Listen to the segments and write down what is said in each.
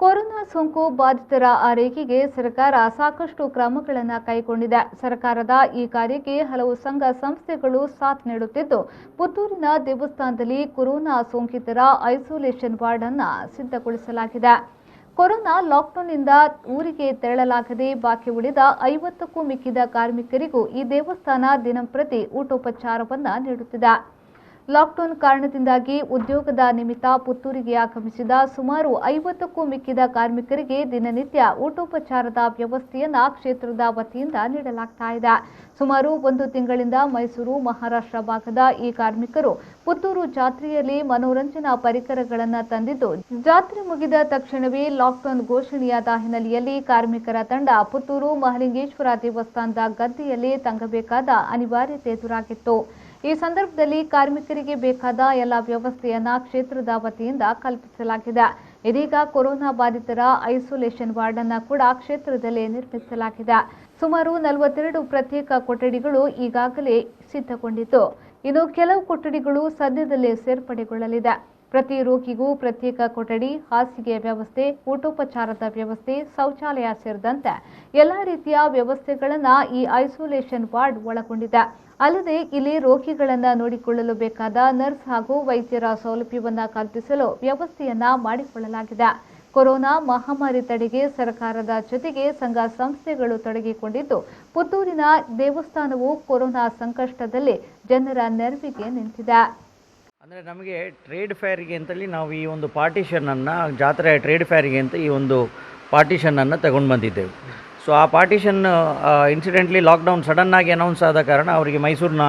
Corona ಸೋಂಕು ಬಾಧಿತರ ಆರೈಕೆಗೆ ಸರ್ಕಾರ ಸಾಕಷ್ಟು ಕ್ರಮಗಳನ್ನು ಕೈಗೊಂಡಿದೆ. ಸರ್ಕಾರದ ಈ ಕಾರ್ಯಕ್ಕೆ ಹಲವು ಸಂಘ ಸಂಸ್ಥೆಗಳು ಸಾಥ್ ನೀಡುತ್ತಿದ್ದು, ಪುತ್ತೂರಿನ ದೇವಸ್ಥಾನದಲ್ಲಿ ಕೊರೋನಾ ಸೋಂಕಿತರ ಐಸೋಲೇಷನ್ ವಾರ್ಡ್ ಅನ್ನು ಸಿದ್ಧಗೊಳಿಸಲಾಗಿದೆ. ಕೊರೋನಾ ಲಾಕ್ಡೌನ್ನಿಂದ ಊರಿಗೆ ತೆರಳಲಾಗದೆ ಬಾಕಿ ಉಳಿದ 50ಕ್ಕೂ ಮಿಕ್ಕಿದ ಕಾರ್ಮಿಕರಿಗೂ ಈ ದೇವಸ್ಥಾನ ದಿನಂಪ್ರತಿ ಊಟೋಪಚಾರವನ್ನು ನೀಡುತ್ತಿದೆ. ಲಾಕ್ಡೌನ್ ಕಾರಣದಿಂದಾಗಿ ಉದ್ಯೋಗದ ನಿಮಿತ್ತ ಪುತ್ತೂರಿಗೆ ಆಗಮಿಸಿದ ಸುಮಾರು 50ಕ್ಕೂ ಮಿಕ್ಕಿದ ಕಾರ್ಮಿಕರಿಗೆ ದಿನನಿತ್ಯ ಊಟೋಪಚಾರದ ವ್ಯವಸ್ಥೆಯನ್ನು ಕ್ಷೇತ್ರದ ವತಿಯಿಂದ ನೀಡಲಾಗ್ತಾ ಇದೆ. ಸುಮಾರು 1 ತಿಂಗಳಿಂದ ಮೈಸೂರು, ಮಹಾರಾಷ್ಟ್ರ ಭಾಗದ ಈ ಕಾರ್ಮಿಕರು ಪುತ್ತೂರು ಜಾತ್ರೆಯಲ್ಲಿ ಮನೋರಂಜನಾ ಪರಿಕರಗಳನ್ನು ತಂದಿದ್ದು, ಜಾತ್ರೆ ಮುಗಿದ ತಕ್ಷಣವೇ ಲಾಕ್ಡೌನ್ ಘೋಷಣೆಯಾದ ಹಿನ್ನೆಲೆಯಲ್ಲಿ ಕಾರ್ಮಿಕರ ತಂಡ ಪುತ್ತೂರು ಮಹಾಲಿಂಗೇಶ್ವರ ದೇವಸ್ಥಾನದ ಗದ್ದೆಯಲ್ಲಿ ತಂಗಬೇಕಾದ ಅನಿವಾರ್ಯತೆ ಎದುರಾಗಿತ್ತು. ಈ ಸಂದರ್ಭದಲ್ಲಿ ಕಾರ್ಮಿಕರಿಗೆ ಬೇಕಾದ ಎಲ್ಲ ವ್ಯವಸ್ಥೆಯನ್ನ ಕ್ಷೇತ್ರದ ವತಿಯಿಂದ ಕಲ್ಪಿಸಲಾಗಿದೆ. ಇದೀಗ ಕೊರೋನಾ ಬಾಧಿತರ ಐಸೋಲೇಷನ್ ವಾರ್ಡ್ ಅನ್ನು ಕೂಡ ಕ್ಷೇತ್ರದಲ್ಲಿ ನಿರ್ಮಿಸಲಾಗಿದೆ. ಸುಮಾರು 42 ಪ್ರತ್ಯೇಕ ಕೊಠಡಿಗಳು ಈಗಾಗಲೇ ಸಿದ್ಧಗೊಂಡಿದ್ದು, ಇನ್ನು ಕೆಲವು ಕೊಠಡಿಗಳು ಸದ್ಯದಲ್ಲೇ ಸೇರ್ಪಡೆಗೊಳ್ಳಲಿದೆ. ಪ್ರತಿ ರೋಗಿಗೂ ಪ್ರತ್ಯೇಕ ಕೊಠಡಿ, ಹಾಸಿಗೆ ವ್ಯವಸ್ಥೆ, ಊಟೋಪಚಾರದ ವ್ಯವಸ್ಥೆ, ಶೌಚಾಲಯ ಸೇರಿದಂತೆ ಎಲ್ಲ ರೀತಿಯ ವ್ಯವಸ್ಥೆಗಳನ್ನು ಈ ಐಸೋಲೇಷನ್ ವಾರ್ಡ್ ಒಳಗೊಂಡಿದೆ. ಅಲ್ಲದೆ ಇಲ್ಲಿ ರೋಗಿಗಳನ್ನು ನೋಡಿಕೊಳ್ಳಲು ಬೇಕಾದ ನರ್ಸ್ ಹಾಗೂ ವೈದ್ಯರ ಸೌಲಭ್ಯವನ್ನು ಕಲ್ಪಿಸಲು ವ್ಯವಸ್ಥೆಯನ್ನ ಮಾಡಿಕೊಳ್ಳಲಾಗಿದೆ. ಕೊರೋನಾ ಮಹಾಮಾರಿ ತಡೆಗೆ ಸರ್ಕಾರದ ಜೊತೆಗೆ ಸಂಘ ಸಂಸ್ಥೆಗಳು ತೊಡಗಿಕೊಂಡಿದ್ದು, ಪುತ್ತೂರಿನ ದೇವಸ್ಥಾನವು ಕೊರೋನಾ ಸಂಕಷ್ಟದಲ್ಲಿ ಜನರ ನೆರವಿಗೆ ನಿಂತಿದೆ. ಅಂದರೆ ನಮಗೆ ಟ್ರೇಡ್ ಫೇರಿಗೆ ಅಂತೇಳಿ ನಾವು ಈ ಒಂದು ಪಾರ್ಟಿಷನನ್ನು, ಜಾತ್ರೆ ಟ್ರೇಡ್ ಫೇರಿಗೆ ಅಂತ ಈ ಒಂದು ಪಾರ್ಟಿಷನನ್ನು ತಗೊಂಡು ಬಂದಿದ್ದೆವು. ಸೊ ಆ ಪಾರ್ಟಿಷನ್ ಇನ್ಸಿಡೆಂಟ್ಲಿ ಲಾಕ್ಡೌನ್ ಸಡನ್ನಾಗಿ ಅನೌನ್ಸ್ ಆದ ಕಾರಣ ಅವರಿಗೆ ಮೈಸೂರಿನ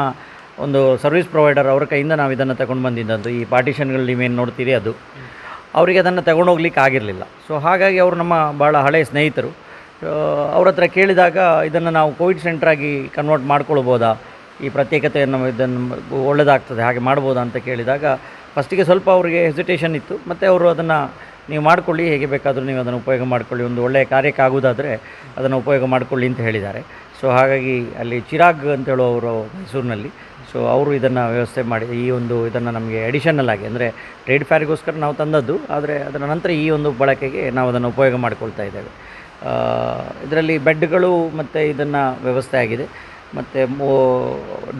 ಒಂದು ಸರ್ವಿಸ್ ಪ್ರೊವೈಡರ್ ಅವರ ಕೈಯಿಂದ ನಾವು ಇದನ್ನು ತಗೊಂಡು ಬಂದಿದ್ದದ್ದು. ಈ ಪಾರ್ಟಿಷನ್ಗಳು ನೀವೇನು ನೋಡ್ತೀರಿ ಅದು ಅವರಿಗೆ ಅದನ್ನು ತಗೊಂಡೋಗ್ಲಿಕ್ಕೆ ಆಗಿರಲಿಲ್ಲ. ಸೊ ಹಾಗಾಗಿ ಅವರು ನಮ್ಮ ಭಾಳ ಹಳೆಯ ಸ್ನೇಹಿತರು. ಅವ್ರ ಹತ್ರ ಕೇಳಿದಾಗ ಇದನ್ನು ನಾವು ಕೋವಿಡ್ ಸೆಂಟ್ರಾಗಿ ಕನ್ವರ್ಟ್ ಮಾಡ್ಕೊಳ್ಬೋದಾ, ಈ ಪ್ರತ್ಯೇಕತೆಯನ್ನು ಇದನ್ನು ಒಳ್ಳೆಯದಾಗ್ತದೆ ಹಾಗೆ ಮಾಡ್ಬೋದಾ ಅಂತ ಕೇಳಿದಾಗ ಫಸ್ಟಿಗೆ ಸ್ವಲ್ಪ ಅವರಿಗೆ ಹೆಸಿಟೇಷನ್ ಇತ್ತು. ಮತ್ತು ಅವರು ಅದನ್ನು ನೀವು ಮಾಡಿಕೊಳ್ಳಿ, ಹೇಗೆ ಬೇಕಾದರೂ ನೀವು ಅದನ್ನು ಉಪಯೋಗ ಮಾಡಿಕೊಳ್ಳಿ, ಒಂದು ಒಳ್ಳೆಯ ಕಾರ್ಯಕ್ಕಾಗೋದಾದರೆ ಅದನ್ನು ಉಪಯೋಗ ಮಾಡಿಕೊಳ್ಳಿ ಅಂತ ಹೇಳಿದ್ದಾರೆ. ಸೊ ಹಾಗಾಗಿ ಅಲ್ಲಿ ಚಿರಾಗ್ ಅಂತ ಹೇಳುವವರು ಮೈಸೂರಿನಲ್ಲಿ, ಸೊ ಅವರು ಇದನ್ನು ವ್ಯವಸ್ಥೆ ಮಾಡಿ ಈ ಒಂದು ಇದನ್ನು ನಮಗೆ ಅಡಿಷನಲ್ ಆಗಿ ಅಂದರೆ ಟ್ರೇಡ್ ಫೇರಿಗೋಸ್ಕರ ನಾವು ತಂದದ್ದು, ಆದರೆ ಅದರ ನಂತರ ಈ ಒಂದು ಬಳಕೆಗೆ ನಾವು ಅದನ್ನು ಉಪಯೋಗ ಮಾಡಿಕೊಳ್ತಾ ಇದ್ದೇವೆ. ಇದರಲ್ಲಿ ಬೆಡ್ಗಳು ಮತ್ತು ಇದನ್ನು ವ್ಯವಸ್ಥೆ ಆಗಿದೆ. ಮತ್ತು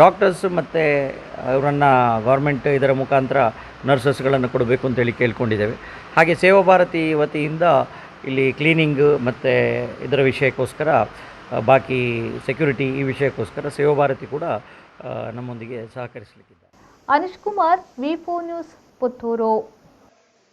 ಡಾಕ್ಟರ್ಸ್ ಮತ್ತು ಅವರನ್ನು ಗೌರ್ಮೆಂಟ್ ಇದರ ಮುಖಾಂತರ ನರ್ಸಸ್ಗಳನ್ನು ಕೊಡಬೇಕು ಅಂತೇಳಿ ಕೇಳ್ಕೊಂಡಿದ್ದೇವೆ. ಹಾಗೆ ಸೇವಾ ಭಾರತಿ ವತಿಯಿಂದ ಇಲ್ಲಿ ಕ್ಲೀನಿಂಗ್ ಮತ್ತು ಇದರ ವಿಷಯಕ್ಕೋಸ್ಕರ, ಬಾಕಿ ಸೆಕ್ಯೂರಿಟಿ ಈ ವಿಷಯಕ್ಕೋಸ್ಕರ ಸೇವಾ ಭಾರತಿ ಕೂಡ ನಮ್ಮೊಂದಿಗೆ ಸಹಕರಿಸಲಿಕ್ಕಿದ್ದಾರೆ. ಅನಿಶ್ ಕುಮಾರ್, ವಿ4 ನ್ಯೂಸ್, ಪುತ್ತೂರು.